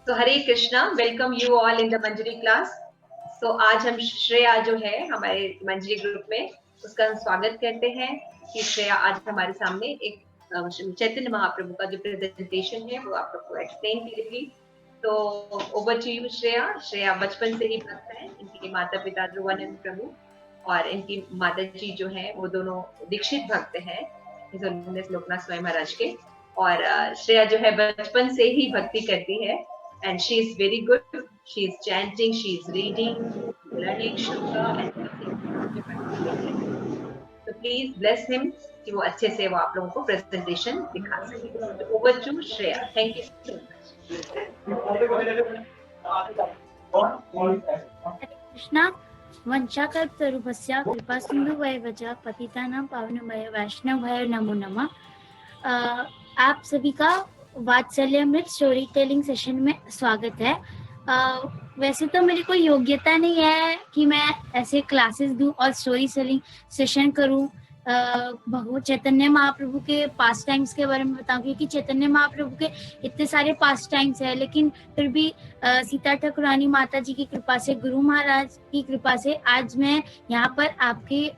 So Hare Krishna, welcome you all in the Manjari class. So आज हम श्रेया जो है हमारे मंजरी ग्रुप में, उसका हम स्वागत करते हैं कि श्रेया आज हमारे सामने एक चैतन्य महाप्रभु का जो प्रेजेंटेशन है वो आप लोग को एक्सप्लेन करेगी। तो over to you Shreya. Shreya बचपन से ही भक्त है, इनके माता पिता ध्रुवानंद प्रभु और इनकी माता जी जो है वो दोनों दीक्षित भक्त हैं लोकनाथ स्वामी महाराज के। और श्रेया जो है बचपन से ही भक्ति करती है and she is very good. She is chanting, she is reading, learning shloka and everything. So please bless him कि वो अच्छे से वो आप लोगों को प्रेजेंटेशन दिखा सके। So over to Shreya. Thank you so much. Krishna वंशाकल्पतरुभ्यश्च कृपा सिंधु वैवच पतितानां पावनमय वैष्णवाय नमो नमः। आप सभी का वात्सल्यामृत स्टोरी टेलिंग सेशन में स्वागत है। वैसे तो मेरी कोई योग्यता नहीं है कि मैं ऐसे क्लासेस दूं और स्टोरी टेलिंग सेशन करूं। भगवत चैतन्य महाप्रभु के पास्ट टाइम्स के बारे में बताऊं, क्योंकि चैतन्य महाप्रभु के इतने सारे पास्ट टाइम्स है, लेकिन फिर भी सीता ठाकुरानी माता जी की कृपा से, गुरु महाराज की कृपा से आज मैं यहाँ पर आपके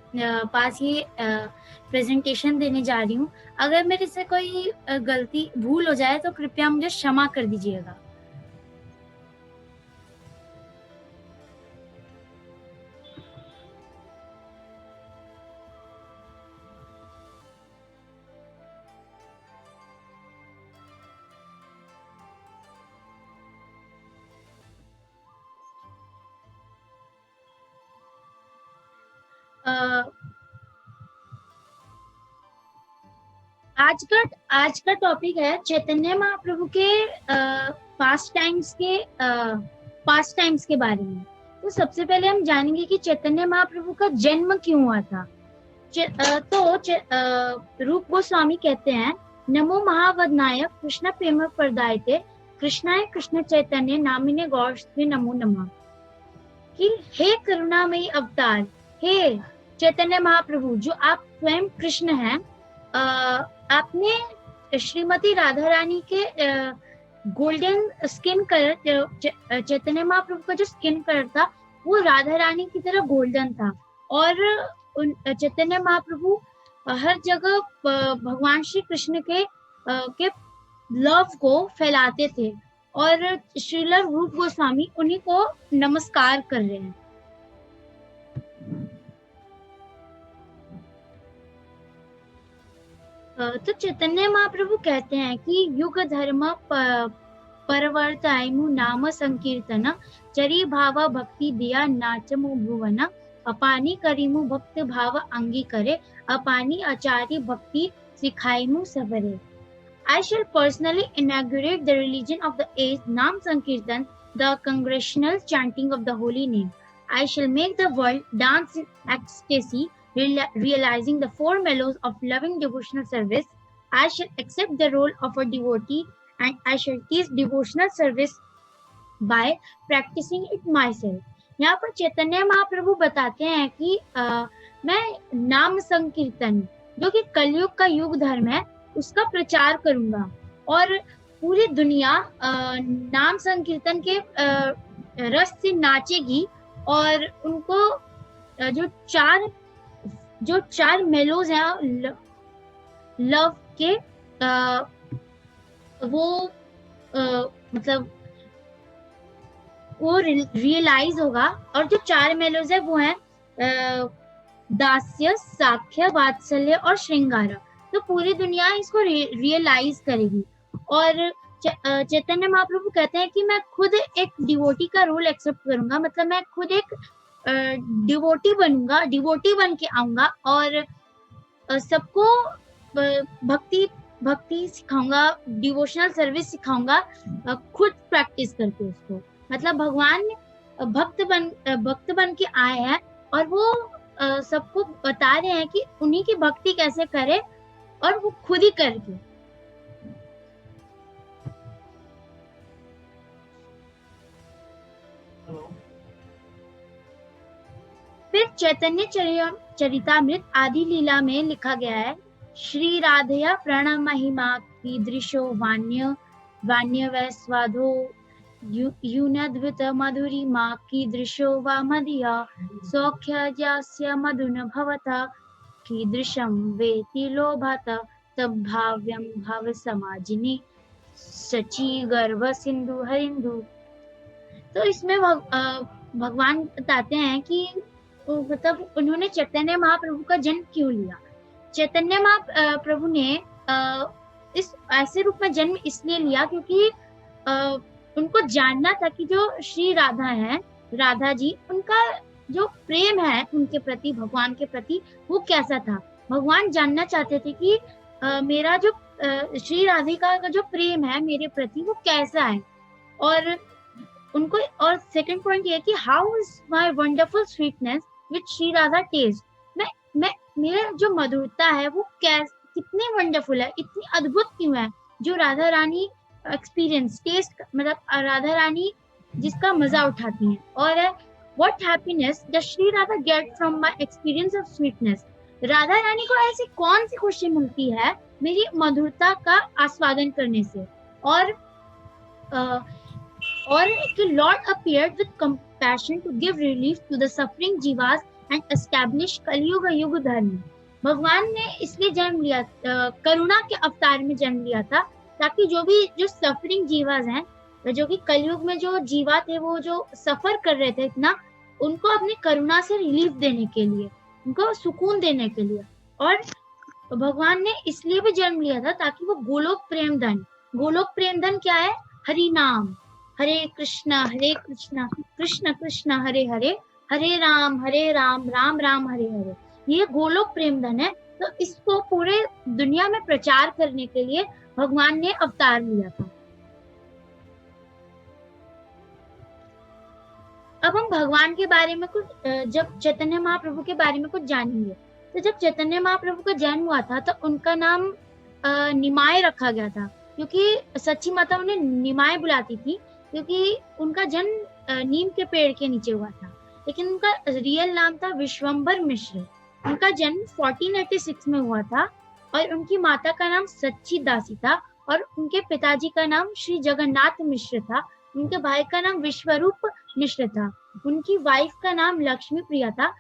पास ये प्रेजेंटेशन देने जा रही हूँ। अगर मेरे से कोई गलती भूल हो जाए तो कृपया मुझे क्षमा कर दीजिएगा। आज का टॉपिक है चैतन्य महाप्रभु के पास्ट टाइम्स के बारे में। तो सबसे पहले हम जानेंगे कि चैतन्य महाप्रभु का जन्म क्यों हुआ था। रूप गोस्वामी कहते हैं, नमो महावदनाय कृष्ण प्रेम प्रदायते कृष्णाय कृष्ण चैतन्य नामिने गौरस्वे नमो नमः। कि हे करुणामयी अवतार, हे चैतन्य महाप्रभु जो आप स्वयं कृष्ण हैं, आपने श्रीमती राधा रानी के golden skin colour, Chaitanya Mahaprabhu का जो स्किन कलर था वो राधा रानी की तरह गोल्डन था, और चैतन्य महाप्रभु हर जगह भगवान श्री कृष्ण के लव को फैलाते थे, और श्रील रूप गोस्वामी उन्हीं को नमस्कार कर रहे हैं। तो चैतन्य महाप्रभु कहते हैं कि युग धर्म परवर्तायमु नाम संकीर्तन चरी भाव भक्ति दिया नाचमु भुवन अपानी करीमु भक्त भाव अंगी करे अपानी आचार्य भक्ति सिखाईमु सबरे। I shall personally inaugurate the religion of the age, Nam Sankirtan, the congregational chanting of the holy name. I shall make the world dance in ecstasy, realizing the four mellows of loving devotional service. I shall accept the role of a devotee, and I shall teach devotional service by practicing it myself. यहाँ पर चैतन्य महाप्रभु बताते हैं कि मैं नाम संकीर्तन, जो कि कलयुग का युग धर्म है, उसका प्रचार करूंगा, और पूरी दुनिया नाम संकीर्तन के रस से नाचेगी, और उनको जो चार मेलोज हैं लव के, मतलब वो रियलाइज होगा। और जो चार मेलोज है वो हैं दास्य, साख्य, वात्सल्य और श्रृंगार। तो पूरी दुनिया इसको रियलाइज करेगी। और चैतन्य महाप्रभु कहते हैं कि मैं खुद एक डिवोटी का रोल एक्सेप्ट करूंगा, मतलब मैं खुद एक डिवोटी बनूंगा, डिवोटी बन के आऊंगा, और सबको भक्ति सिखाऊंगा, डिवोशनल सर्विस सिखाऊंगा, खुद प्रैक्टिस करके उसको। मतलब भगवान भक्त बन के आए हैं, और वो सबको बता रहे हैं कि उन्हीं की भक्ति कैसे करे, और वो खुद ही करके। फिर चैतन्य चरितामृत आदि लीला में लिखा गया है, श्री राधया प्रणम महिमा कीदृशो वाण्य वैस्वादो यूनद्भुत मधुरिमा कीदृशो वा मदीया सौख्यजास्य मधुन भवता कीदृशं वेति लोभात तद्भाव्यं भाव समाजिनी सची गर्भ सिंधु हरिंदु। तो इसमें भगवान बताते हैं कि मतलब उन्होंने चैतन्य महाप्रभु का जन्म क्यों लिया। चैतन्य महाप्रभु ने इस ऐसे रूप में जन्म इसलिए लिया क्योंकि उनको जानना था कि जो श्री राधा है, राधा जी, उनका जो प्रेम है उनके प्रति, भगवान के प्रति, वो कैसा था। भगवान जानना चाहते थे कि मेरा जो श्री राधिका का जो प्रेम है मेरे प्रति वो कैसा है। और उनको, और सेकंड पॉइंट ये है कि how is my wonderful sweetness which Shri Radha taste. मैं मेरा जो मधुरता है वो कितनी वंडरफुल है, इतनी अद्भुत क्यों है, जो राधा रानी एक्सपीरियंस टेस्ट, मतलब राधा रानी जिसका मजा उठाती हैं। और what happiness the Shri Radha get from my experience of sweetness. Radha Rani को ऐसी कौन सी खुशी मिलती है मेरी मधुरता का आस्वादन करने से। और कि lord appeared with compassion to give relief to the suffering jivas and establish Kaliyuga yuga धर्म। भगवान ने इसलिए जन्म लिया, करुणा के अवतार में जन्म लिया था, ताकि जो सफरिंग जीवास हैं, जो कि कलयुग में जो जीवा थे वो जो सफर कर रहे थे इतना, उनको अपनी करुणा से रिलीफ देने के लिए, उनको सुकून देने के लिए। और भगवान ने इसलिए भी जन्म लिया था ताकि वो गोलोक प्रेम धन क्या है, हरि नाम, हरे कृष्णा कृष्ण कृष्ण हरे हरे, हरे राम राम राम हरे हरे, ये गोलोक प्रेम धन है। तो इसको पूरे दुनिया में प्रचार करने के लिए भगवान ने अवतार लिया था। अब हम भगवान के बारे में कुछ, जब चैतन्य महाप्रभु के बारे में कुछ जानेंगे। तो जब चैतन्य महाप्रभु का जन्म हुआ था तो उनका नाम निमाय रखा गया था, क्योंकि सच्ची माता उन्हें निमाय बुलाती थी, क्योंकि उनका जन्म नीम के पेड़ के नीचे हुआ था। लेकिन उनका रियल नाम था विश्वंभर मिश्र। उनका जन्म 1486 में हुआ था और उनकी माता का नाम सच्ची दासी था और उनके पिताजी का नाम श्री जगन्नाथ मिश्र था। उनके भाई का नाम विश्वरूप मिश्र था। उनकी वाइफ का नाम लक्ष्मी प्रिया था।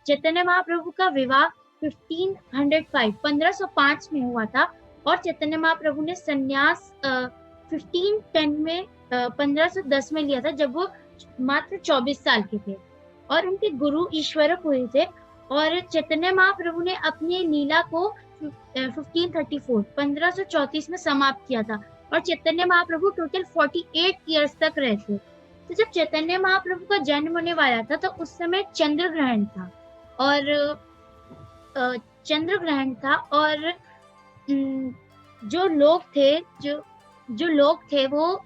चैतन्य महाप्रभु का विवाह 1505 में हुआ था और चैतन्य महाप्रभु ने संन्यास 1510 में 1510 में लिया था, जब वो मात्र 24 साल के थे। और उनके गुरु ईश्वरपुरी थे। और चैतन्य महाप्रभु ने अपनी लीला को 1534 में समाप्त किया था और चैतन्य महाप्रभु टोटल 48 इयर्स तक रहे थे। तो जब चैतन्य महाप्रभु का जन्म होने वाला था तो उस समय चंद्र ग्रहण था और जो लोग थे वो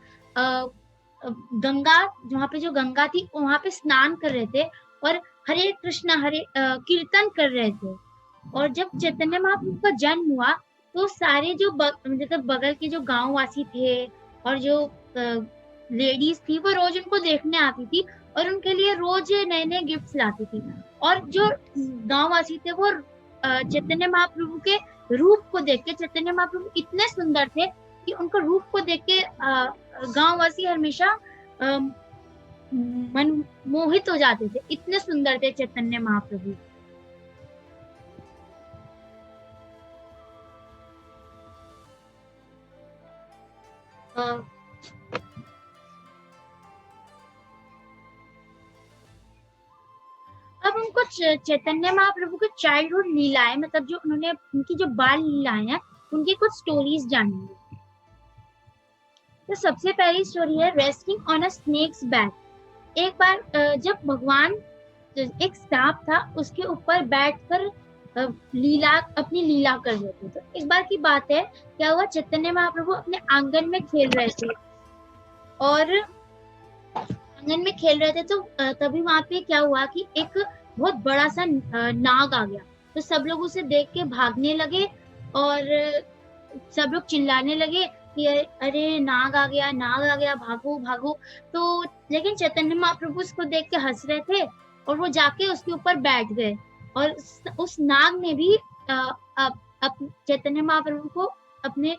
गंगा, जहाँ पे जो गंगा थी वहां पे स्नान कर रहे थे और हरे कृष्णा कीर्तन कर रहे थे। और जब चैतन्य महाप्रभु का जन्म हुआ तो सारे जो मतलब बगल के जो गांव वासी थे और जो लेडीज थी वो रोज उनको देखने आती थी और उनके लिए रोज नए नए गिफ्ट्स लाती थी। और जो गांव वासी थे वो चैतन्य महाप्रभु के रूप को देख के, चैतन्य महाप्रभु इतने सुंदर थे कि उनको रूप को देख के गांव वासी हमेशा मन मोहित हो जाते थे, इतने सुंदर थे चैतन्य महाप्रभु। अब उनको चैतन्य महाप्रभु के चाइल्डहुड लीलाएं, मतलब जो उन्होंने उनकी जो बाल लीलाएं हैं उनकी कुछ स्टोरीज जानेंगे। तो सबसे पहली स्टोरी है resting on a snake's back. एक बार जब भगवान, एक सांप था उसके ऊपर बैठकर अपनी लीला कर रहे थे। तो एक बार की बात है, क्या हुआ, चैतन्य महाप्रभु अपने आंगन में खेल रहे थे तो तभी वहां पे क्या हुआ कि एक बहुत बड़ा सा नाग आ गया। तो सब लोग उसे देख के भागने लगे और सब लोग चिल्लाने लगे कि अरे नाग आ गया, भागो भागो। तो लेकिन चैतन्य महाप्रभु उसको देख के हंस रहे थे और वो जाके उसके ऊपर बैठ गए और उस नाग ने भी चैतन्य महाप्रभु को अपनी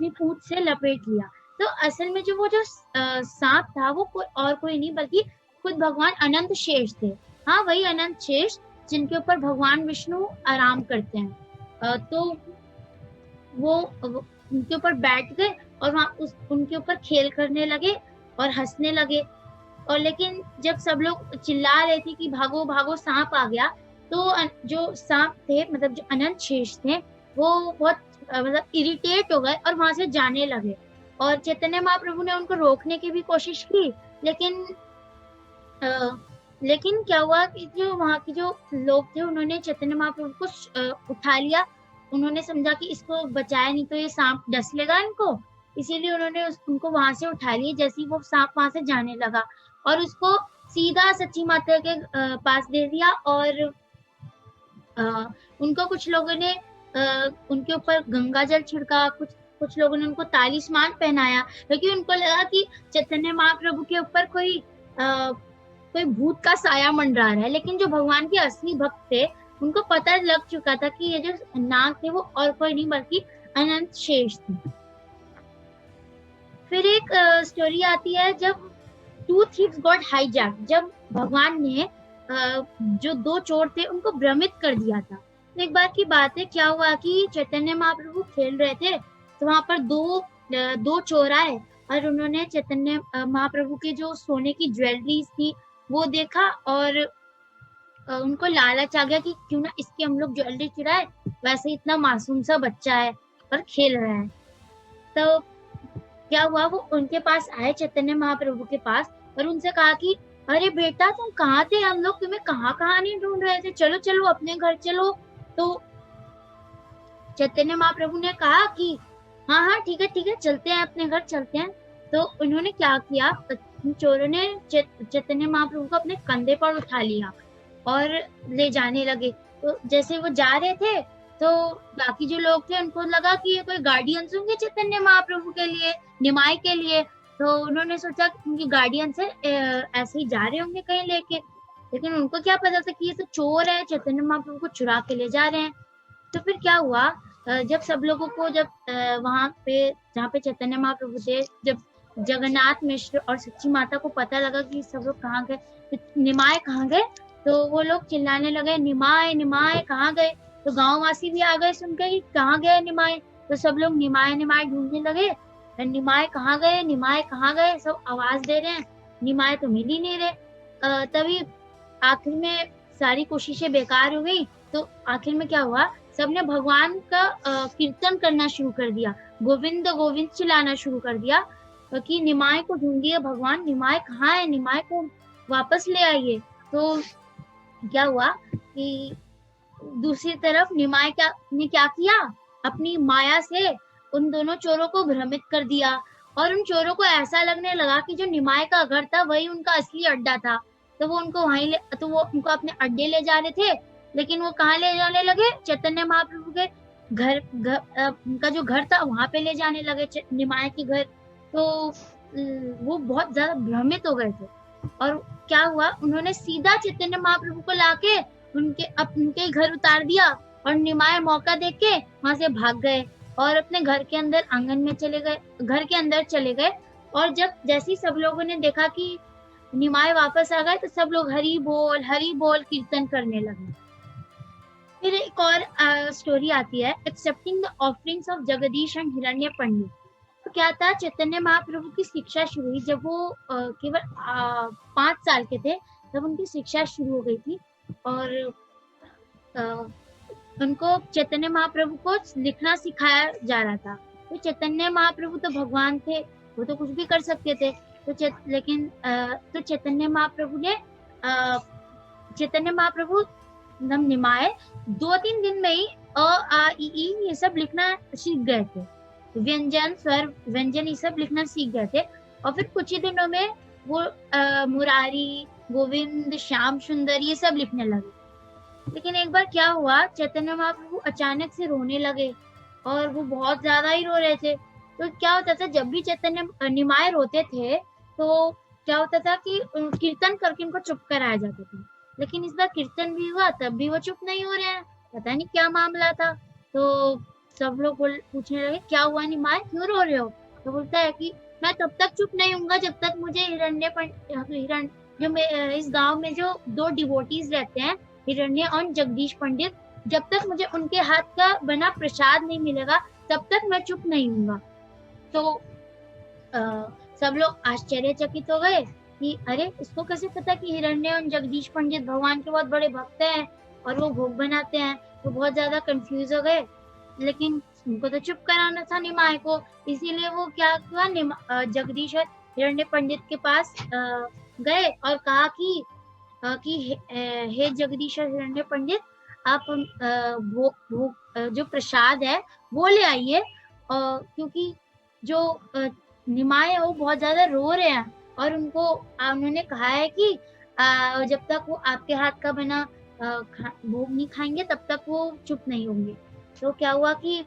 पूंछ से लपेट लिया। तो असल में जो वो जो सांप था वो और कोई नहीं बल्कि खुद भगवान अनंत शेष थे। हाँ, वही अनंत शेष जिनके ऊपर भगवान विष्णु आराम करते हैं। तो वो उनके ऊपर बैठ गए और वहाँ उनके ऊपर खेल करने लगे और हंसने लगे। और लेकिन जब सब लोग चिल्ला रहे थे कि भागो भागो सांप आ गया, तो जो सांप थे मतलब जो अनंत शेष थे वो बहुत मतलब इरिटेट हो गए और वहां से जाने लगे। और चैतन्य महाप्रभु ने उनको रोकने की भी कोशिश की, लेकिन लेकिन क्या हुआ कि जो वहाँ के जो लोग थे उन्होंने चैतन्य महाप्रभु को उठा लिया। उन्होंने समझा कि इसको बचाया नहीं तो ये सांप डस लेगा इनको, इसीलिए उन्होंने उनको वहां से उठा लिया। जैसे ही वो सांप वहां से जाने लगा और उसको सीधा सच्ची माता के पास दे दिया। और उनको कुछ लोगों ने उनके ऊपर गंगा जल छिड़का, कुछ लोगों ने उनको तालिस्मान पहनाया, क्योंकि उनको लगा कि चैतन्य महाप्रभु के ऊपर कोई भूत का साया मंडरा रहा है। लेकिन जो भगवान के असली भक्त थे उनको पता लग चुका था कि ये जो नाग थे वो और कोई नहीं बल्कि अनंत शेष थे। फिर एक स्टोरी आती है जब 2 thieves got hijacked, जब भगवान ने जो 2 चोर थे उनको भ्रमित कर दिया था। तो एक बार की बात है, क्या हुआ कि चैतन्य महाप्रभु खेल रहे थे तो वहां पर दो चोर आए और उन्होंने चैतन्य महाप्रभु के जो सोने की ज्वेलरीज थी वो देखा और उनको लालच आ गया कि क्यों ना इसके हम लोग ज्वेलरी चुराए, वैसे इतना मासूम सा बच्चा है और खेल रहा है। तो क्या हुआ, वो उनके पास आए चैतन्य महाप्रभु के पास और उनसे कहा कि अरे बेटा तुम कहाँ थे, हम लोग तुम्हें कहाँ नहीं ढूंढ रहे थे, चलो चलो अपने घर चलो। तो चैतन्य महाप्रभु ने कहा कि हाँ हाँ ठीक है चलते हैं, अपने घर चलते हैं। तो उन्होंने क्या किया, चोरों ने चैतन्य महाप्रभु को अपने कंधे पर उठा लिया और ले जाने लगे। तो जैसे वो जा रहे थे तो बाकी जो लोग थे उनको लगा कि ये कोई गार्डियंस होंगे चैतन्य महाप्रभु के लिए, निमाई के लिए। तो उन्होंने सोचा कि उनके गार्डियंस है, ऐसे ही जा रहे होंगे कहीं लेके। लेकिन उनको क्या पता था कि ये तो चोर है, चैतन्य महाप्रभु को चुरा के ले जा रहे हैं। तो फिर क्या हुआ, जब सब लोगों को वहां पे जहाँ पे चैतन्य महाप्रभु थे, जब जगन्नाथ मिश्र और सच्ची माता को पता लगा कि सब लोग कहाँ गए, निमाय कहाँ गए, तो वो लोग चिल्लाने लगे निमाय निमाय कहाँ गए। तो गांववासी भी आ गए सुनकर कि कहाँ गए निमाय। तो सब लोग निमाय निमाय ढूंढने लगे, निमाय कहाँ गए, निमाय कहाँ गए, सब आवाज दे रहे हैं, निमाय तो मिल ही नहीं रहे। तभी आखिर में सारी कोशिशें बेकार हो गई। तो आखिर में क्या हुआ, सबने भगवान का कीर्तन करना शुरू कर दिया, गोविंद गोविंद चिल्लाना शुरू कर दिया कि निमाय को ढूंढिए भगवान, निमाय कहाँ है, निमाय को वापस ले आइए। तो क्या हुआ कि दूसरी तरफ निमाय ने क्या किया, अपनी माया से उन दोनों चोरों को भ्रमित कर दिया और उन चोरों को ऐसा लगने लगा कि जो निमाय का घर था वही उनका असली अड्डा था। तो वो उनको वो उनको अपने अड्डे ले जा रहे थे। लेकिन वो कहाँ ले जाने लगे, चैतन्य महाप्रभु के घर उनका जो घर था वहां पे ले जाने लगे, निमाय के घर। तो वो बहुत ज्यादा भ्रमित हो गए थे और क्या हुआ, उन्होंने सीधा चैतन्य महाप्रभु को लाके उनके घर उतार दिया और निमाय मौका देख के वहां से भाग गए और अपने घर के अंदर आंगन में चले गए, घर के अंदर चले गए। और जब जैसे सब लोगों ने देखा कि निमाय वापस आ गए तो सब लोग हरि बोल कीर्तन करने लगे। फिर एक और स्टोरी आती है, accepting the offerings of Jagdish and हिरण्य पंडित। तो क्या था, चैतन्य महाप्रभु की शिक्षा शुरू हुई जब वो केवल 5 साल के थे, तब उनकी शिक्षा शुरू हो गई थी। और उनको चैतन्य महाप्रभु को लिखना सिखाया जा रहा था। तो चैतन्य महाप्रभु तो भगवान थे, वो तो कुछ भी कर सकते थे। लेकिन चैतन्य महाप्रभु निमाय 2-3 दिन में ही अ आ इ ई ये सब लिखना सीख गए थे, व्यंजन स्वर व्यंजन ये सब लिखना सीख गए थे। और फिर कुछ ही दिनों में वो मुरारी, गोविंद, श्याम सुंदर ये सब लिखने लगे। लेकिन एक बार क्या हुआ, चैतन्य महाप्रभु अचानक से रोने लगे और वो बहुत ज्यादा ही रो रहे थे। तो क्या होता था, जब भी चैतन्य निमाय रोते थे तो क्या होता था कि कीर्तन करके उनको चुप कराया जाता था। लेकिन इस बार कीर्तन भी हुआ तब भी वो चुप नहीं हो रहे हैं, पता नहीं क्या मामला था। तो सब लोग पूछने लगे क्या हुआ निमाय, क्यों रो रहे हो। तो बोलता है कि मैं तब तक चुप नहीं हूँगा जब तक मुझे हिरण जो इस गांव में जो 2 डिवोटीज रहते हैं, हिरण्य और जगदीश पंडित, जब तक मुझे उनके हाथ का बना प्रसाद नहीं मिलेगा तब तक मैं चुप नहीं हूँगा। तो सब लोग आश्चर्यचकित हो गए कि अरे इसको कैसे पता कि हिरण्य और जगदीश पंडित भगवान के बहुत बड़े भक्त हैं और वो भोग बनाते हैं। वो बहुत ज्यादा कंफ्यूज हो गए, लेकिन उनको तो चुप कराना था निमाय को, इसीलिए वो क्या हुआ, जगदीश और हिरण्य पंडित के पास गए और कहा कि हे जगदीश और हिरण्य पंडित, आप जो प्रसाद है वो ले आइए, क्योंकि जो निमाय है वो बहुत ज्यादा रो रहे हैं और उन्होंने कहा है कि जब तक वो आपके हाथ का बना भोग नहीं खाएंगे तब तक वो चुप नहीं होंगे। तो क्या हुआ कि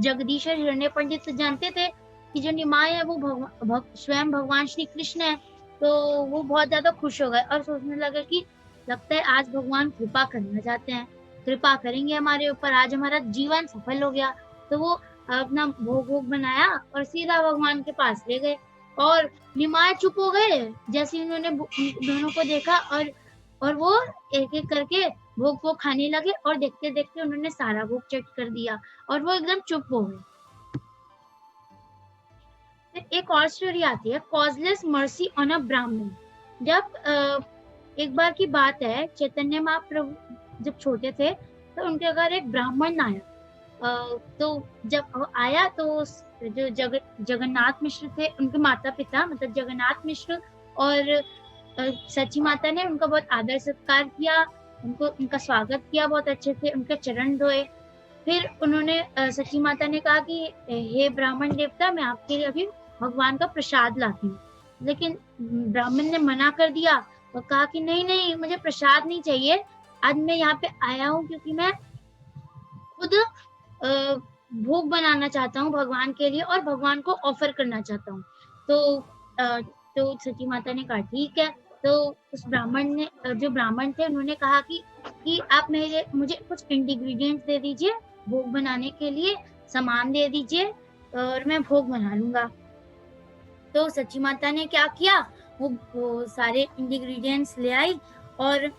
जगदीश और हिरण्य पंडित तो जानते थे कि जो निमाय है वो स्वयं भगवान श्री कृष्ण है, तो वो बहुत ज्यादा खुश हो गए और सोचने लगे कि लगता है आज भगवान कृपा करना चाहते हैं, कृपा करेंगे हमारे ऊपर, आज हमारा जीवन सफल हो गया। तो वो अपना भोग बनाया और सीधा भगवान के पास ले गए और निमाय चुप हो गए जैसे उन्होंने दोनों को देखा, और वो एक एक करके भोग को खाने लगे और देखते देखते उन्होंने सारा भोग चट कर दिया और वो एकदम चुप हो गए। एक और स्टोरी आती है, कॉजलेस मर्सी ऑन अ ब्राह्मण। जब एक बार की बात है, चैतन्य महाप्रभु जब छोटे थे तो उनके घर एक ब्राह्मण आया। तो जब आया तो जो जगन्नाथ मिश्र थे, उनके माता पिता मतलब जगन्नाथ मिश्र और सची माता ने उनका बहुत आदर सत्कार किया, उनका स्वागत किया बहुत अच्छे से, उनके चरण धोए। फिर उन्होंने सची माता ने कहा कि हे ब्राह्मण देवता, मैं आपके लिए अभी भगवान का प्रसाद लाती हूँ। लेकिन ब्राह्मण ने मना कर दिया और कहा कि नहीं नहीं, मुझे प्रसाद नहीं चाहिए, आज मैं यहाँ पे आया हूँ क्योंकि मैं खुद भोग बनाना चाहता हूँ भगवान के लिए और भगवान को ऑफर करना चाहता हूँ। तो सची माता ने कहा ठीक है। तो उस ब्राह्मण ने, जो ब्राह्मण थे, उन्होंने कहा कि आप मुझे कुछ इंग्रेडिएंट्स दे दीजिए भोग बनाने के लिए, सामान दे दीजिए और मैं भोग बना लूंगा। तो सची माता ने क्या किया, वो सारे इंग्रेडिएंट्स ले आई और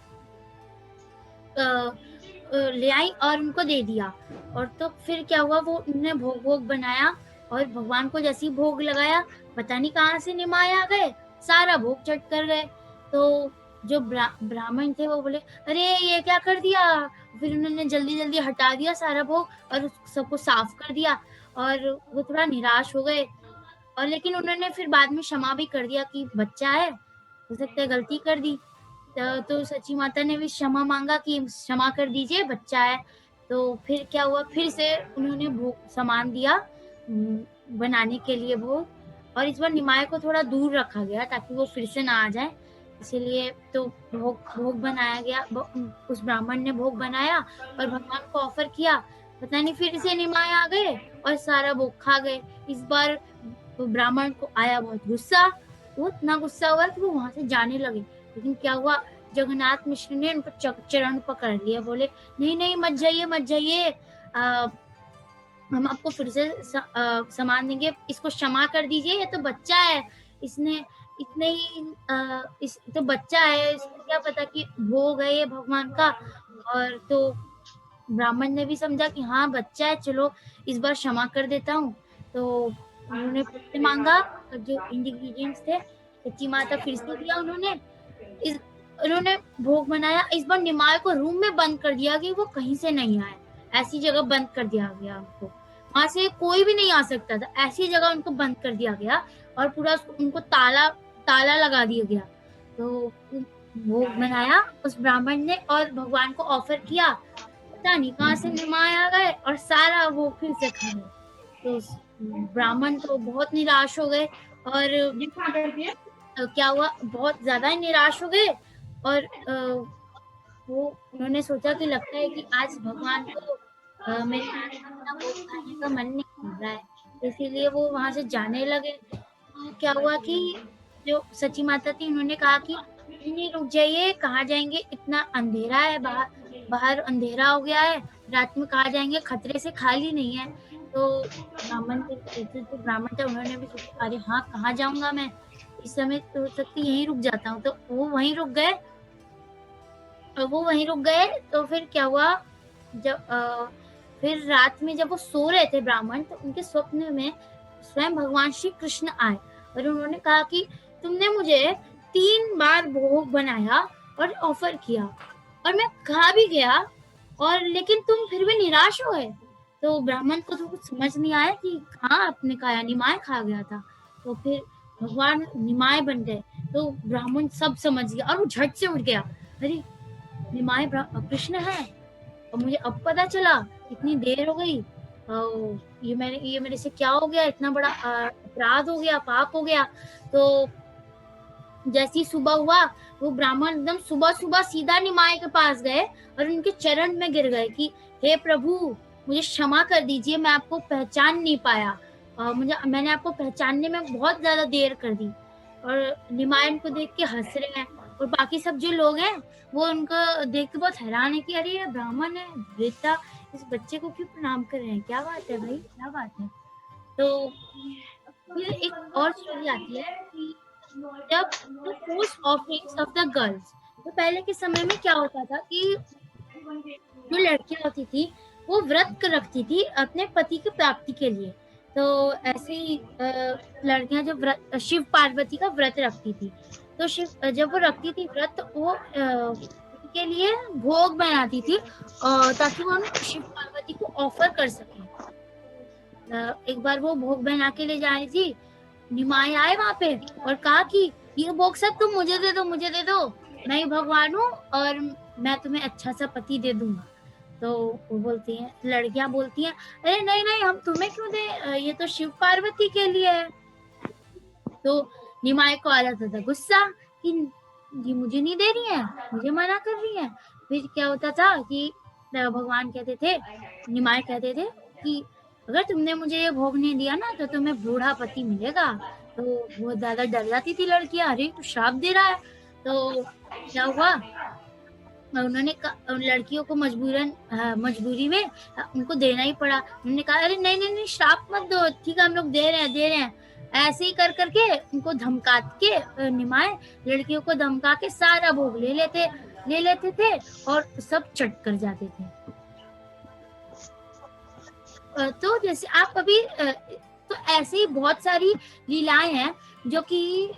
उनको दे दिया। और तो फिर क्या हुआ, वो उन्होंने भोग बनाया और भगवान को जैसे ही भोग लगाया, पता नहीं कहाँ से निमाय आ गए, सारा भोग चट कर गए। तो जो ब्राह्मण थे वो बोले अरे ये क्या कर दिया। फिर उन्होंने जल्दी जल्दी हटा दिया सारा भोग और सबको साफ कर दिया और वो थोड़ा निराश हो गए। और लेकिन उन्होंने फिर बाद में क्षमा भी कर दिया कि बच्चा है, हो सकता है गलती कर दी। तो सची माता ने भी क्षमा मांगा कि क्षमा कर दीजिए, बच्चा है। तो फिर क्या हुआ, फिर से उन्होंने भोग सामान दिया बनाने के लिए भोग, और इस बार निमाय को थोड़ा दूर रखा गया ताकि वो फिर से ना आ जाए, इसीलिए तो भोग बनाया गया। उस ब्राह्मण ने भोग बनाया और भगवान को ऑफर किया, पता नहीं फिर से निमाय आ गए और सारा भोग खा गए। इस बार तो ब्राह्मण को आया बहुत गुस्सा, वो इतना गुस्सा हुआ कि वो वहां से जाने लगे। लेकिन क्या हुआ, जगन्नाथ मिश्र ने उनको चरण पकड़ लिया, बोले नहीं नहीं मत जाइए मत जाइए, हम आपको फिर से सामान देंगे, इसको क्षमा कर दीजिए, ये तो बच्चा है, इसने इतने ही इस तो बच्चा है, इसको क्या पता कि भोग है ये भगवान का। और तो ब्राह्मण ने भी समझा कि हाँ बच्चा है, चलो इस बार क्षमा कर देता हूँ। तो उन्होंने फिर से मांगा, जो इंग्रेडिएंट्स थे सच्ची माता फिर से दिया उन्होंने भोग बनाया। इस बार निमाय को रूम में बंद कर दिया कि वो कहीं से नहीं आए, ऐसी जगह बंद कर दिया गया उनको, वहां से कोई भी नहीं आ सकता था, ऐसी जगह उनको बंद कर दिया गया और पूरा उनको ताला लगा दिया गया। तो भोग बनाया उस ब्राह्मण ने और भगवान को ऑफर किया, पता नहीं कहाँ से निमाय आ गए और सारा वो फिर से खा गए। तो ब्राह्मण तो बहुत निराश हो गए और क्या हुआ, बहुत ज्यादा ही निराश हो गए और वो उन्होंने सोचा कि लगता है कि आज भगवान को मेरे भोग खाने का मन नहीं कर रहा है, इसीलिए वो वहां से जाने लगे। तो क्या हुआ कि जो सची माता थी, उन्होंने कहा कि नहीं रुक जाइए, कहाँ जाएंगे, इतना अंधेरा है, बाहर अंधेरा हो गया है, रात में कहाँ जाएंगे, खतरे से खाली नहीं है। तो ब्राह्मण जो ब्राह्मण थे उन्होंने भी सोचा अरे हाँ कहाँ जाऊंगा मैं, इस समय तो हो सकती यहीं रुक जाता हूँ। तो वो वहीं रुक गए। तो फिर क्या हुआ, फिर रात में जब वो सो रहे थे ब्राह्मण, तो उनके स्वप्न में स्वयं भगवान श्री कृष्ण आए और उन्होंने कहा कि तुमने मुझे 3 बार भोग बनाया और ऑफर किया और मैं खा भी गया, और लेकिन तुम फिर भी निराश हो गए। तो ब्राह्मण को तो कुछ समझ नहीं आया कि हाँ आपने खाया, निमाय खा गया था। तो फिर भगवान निमाय बन गए। तो ब्राह्मण सब समझ गया और वो झट से उठ गया, अरे निमाय कृष्ण है और मुझे अब पता चला, इतनी देर हो गई, ये मेरे से क्या हो गया, इतना बड़ा अपराध हो गया, पाप हो गया। तो जैसी सुबह हुआ, वो ब्राह्मण एकदम सुबह सुबह सीधा निमाय के पास गए और उनके चरण में गिर गए कि हे प्रभु मुझे क्षमा कर दीजिए, मैं आपको पहचान नहीं पाया, मैंने आपको पहचानने में बहुत ज्यादा देर कर दी। और निमाय को देख के हंस रहे हैं और बाकी सब जो लोग हैं वो उनको देख के बहुत हैरान है कि अरे ये ब्राह्मण है, बेटा इस बच्चे को क्यों प्रणाम कर रहे हैं, क्या बात है भाई, क्या बात है। तो फिर एक और स्टोरी आती है कि जब the first offerings of the girls, तो पहले के समय में क्या होता था कि जो लड़कियां होती थी वो व्रत रखती थी अपने पति की प्राप्ति के लिए। तो ऐसे ही लड़कियां जो व्रत, शिव पार्वती का व्रत रखती थी, तो जब वो रखती थी व्रत, तो वो के लिए भोग बनाती थी ताकि वो शिव पार्वती को ऑफर कर सके। एक बार वो भोग बना के ले जा रही थी, निमाय आए वहां पे और कहा कि ये भोग सब तुम मुझे दे दो, मुझे दे दो, मैं ही भगवान हूँ और मैं तुम्हें अच्छा सा पति दे दूंगा। तो वो बोलती हैं, लड़कियां बोलती हैं अरे नहीं नहीं हम तुम्हें क्यों दे, ये तो शिव पार्वती के लिए है। तो निमाय को आ जाता था गुस्सा कि ये मुझे नहीं दे रही है, मुझे मना कर रही है। फिर क्या होता था कि भगवान कहते थे, निमाय कहते थे कि अगर तुमने मुझे ये भोग नहीं दिया ना तो तुम्हें बूढ़ा पति मिलेगा। तो बहुत ज्यादा डर जाती थी लड़कियां, अरे तू श्राप दे रहा है। तो क्या हुआ, उन्होंने लड़कियों को मजबूरी में उनको देना ही पड़ा। उन्होंने कहा अरे नहीं नहीं नहीं श्राप मत दो, ठीक है हम लोग दे रहे हैं। ऐसे ही कर करके उनको धमका के निमाय लड़कियों को धमका के सारा भोग ले लेते थे और सब चट कर जाते थे। तो जैसे आप अभी तो ऐसे ही बहुत सारी लीलाएं हैं जो कि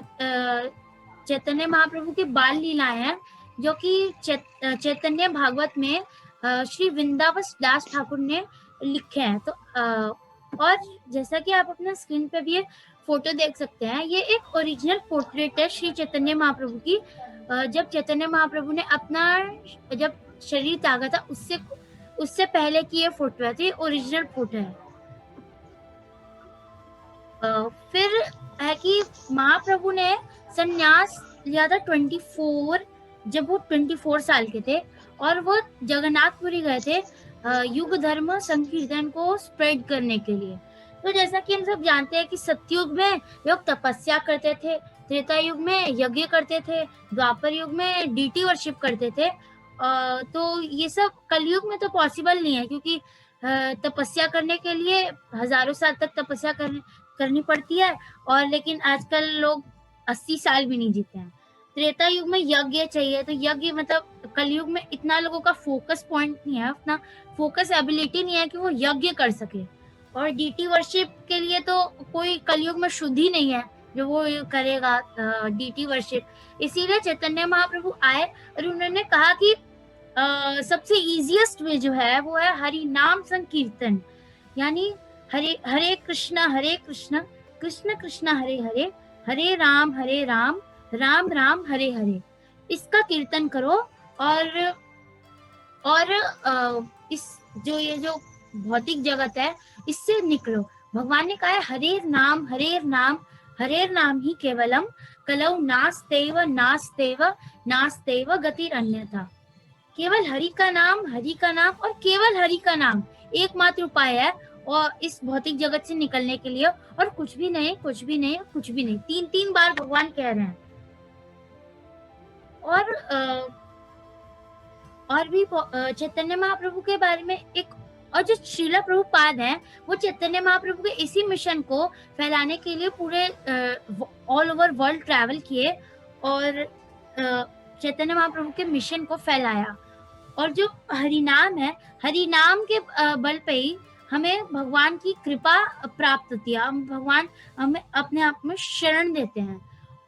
चैतन्य महाप्रभु की बाल लीलाएं हैं, जो कि चैतन्य भागवत में श्री वृंदावन दास ठाकुर ने लिखे हैं। तो और जैसा कि आप अपना स्क्रीन पे भी ये फोटो देख सकते हैं, ये एक ओरिजिनल पोर्ट्रेट है श्री चैतन्य महाप्रभु की। जब चैतन्य महाप्रभु ने अपना जब शरीर त्यागा था उससे पहले की ये फोटो है, तो ये ओरिजिनल फोटो है। फिर है कि महाप्रभु ने संन्यास लिया था 24, जब वो 24 साल के थे और वो जगन्नाथपुरी गए थे युग धर्म संकीर्तन को स्प्रेड करने के लिए। तो जैसा कि हम सब जानते हैं कि सतयुग में लोग तपस्या करते थे, त्रेता युग में यज्ञ करते थे, द्वापर युग में डीटी वर्शिप करते थे। तो ये सब कलयुग में तो पॉसिबल नहीं है, क्योंकि तपस्या करने के लिए हजारों साल तक तपस्या करनी पड़ती है, और लेकिन आजकल लोग 80 साल भी नहीं जीते हैं। त्रेता युग में यज्ञ चाहिए, तो यज्ञ मतलब कलयुग में इतना लोगों का फोकस पॉइंट नहीं है, उतना फोकस एबिलिटी नहीं है कि वो यज्ञ कर सके। और डीटी वर्शिप के लिए तो कोई कलयुग में शुद्ध ही नहीं है जो वो करेगा डीटी वर्शिप। इसीलिए चैतन्य महाप्रभु आए और उन्होंने कहा कि सबसे इजीएस्ट वे जो है वो है हरि नाम संकीर्तन, यानी हरे हरे कृष्णा कृष्ण कृष्ण हरे हरे, हरे राम राम राम हरे हरे। इसका कीर्तन करो और इस ये जो भौतिक जगत है इससे निकलो। भगवान ने कहा है हरे नाम ही केवलम, कलौ नास्तेव गतिर अन्यथा। केवल हरि का नाम और केवल हरि का नाम एकमात्र उपाय है और इस भौतिक जगत से निकलने के लिए, और कुछ भी नहीं। 3 बार भगवान कह रहे हैं। और भी चैतन्य महाप्रभु के बारे में एक और जो श्रीला प्रभुपाद हैं वो चैतन्य महाप्रभु के इसी मिशन को फैलाने के लिए पूरे ऑल ओवर वर्ल्ड ट्रैवल किए और चैतन्य महाप्रभु के मिशन को फैलाया। और जो हरिनाम है, हरिनाम के बल पे ही हमें भगवान की कृपा प्राप्त होती है, हम भगवान हमें अपने आप में शरण देते हैं।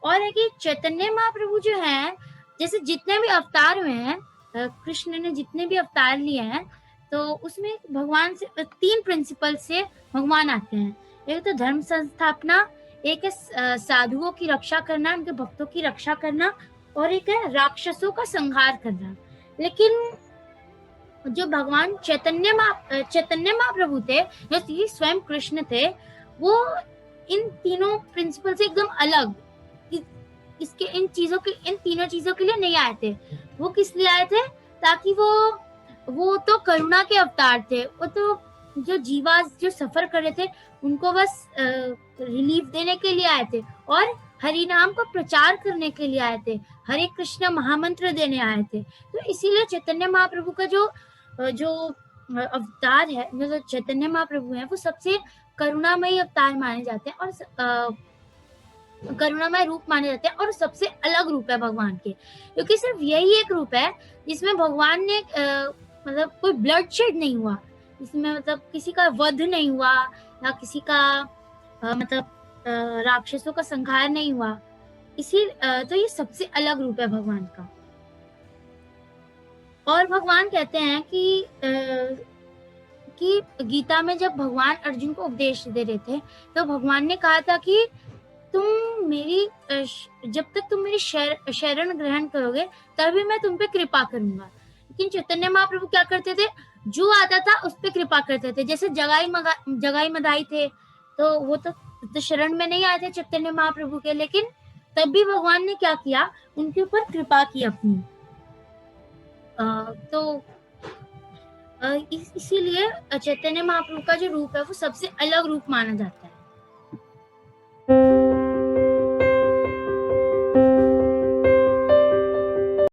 और है कि चैतन्य महाप्रभु जो हैं, जैसे जितने भी अवतार हुए हैं, कृष्ण ने जितने भी अवतार लिए हैं, तो उसमें भगवान से 3 प्रिंसिपल से भगवान आते हैं। एक तो धर्म संस्थापना, एक है साधुओं की रक्षा करना, उनके भक्तों की रक्षा करना, और एक है राक्षसों का संहार करना। लेकिन जो भगवान चैतन्य महाप्रभु थे, जो स्वयं कृष्ण थे, वो इन तीनों प्रिंसिपल से एकदम अलग, इसके इन तीनों चीजों के लिए नहीं आए थे। वो किस लिए आए थे? ताकि वो तो करुणा के अवतार थे, वो तो जो सफर कर रहे थे उनको बस रिलीफ देने के लिए आए थे, और हरि नाम को प्रचार करने के लिए आए थे, हरे कृष्ण महामंत्र देने आए थे। तो इसीलिए चैतन्य महाप्रभु का जो अवतार है, जो चैतन्य महाप्रभु है, वो सबसे करुणामयी अवतार माने जाते हैं और करुणामय रूप माने जाते हैं, और सबसे अलग रूप है भगवान के, क्योंकि सिर्फ यही एक रूप है जिसमें भगवान ने मतलब कोई ब्लड शेड नहीं हुआ, इसमें मतलब किसी का वध नहीं हुआ, या किसी का मतलब राक्षसों का संहार नहीं हुआ। तो ये सबसे अलग रूप है भगवान का। और भगवान कहते हैं कि गीता में जब भगवान अर्जुन को उपदेश दे रहे थे, तो भगवान ने कहा था कि जब तक तुम मेरी शरण ग्रहण करोगे तभी मैं तुम पे कृपा करूंगा। लेकिन चैतन्य महाप्रभु क्या करते थे? जो आता था उस पे कृपा करते थे। जैसे जगाई मदाई थे, तो वो तो शरण में नहीं आए थे चैतन्य महाप्रभु के, लेकिन तब भी भगवान ने क्या किया? उनके ऊपर कृपा की अपनी। इसीलिए चैतन्य महाप्रभु का जो रूप है वो सबसे अलग रूप माना जाता है।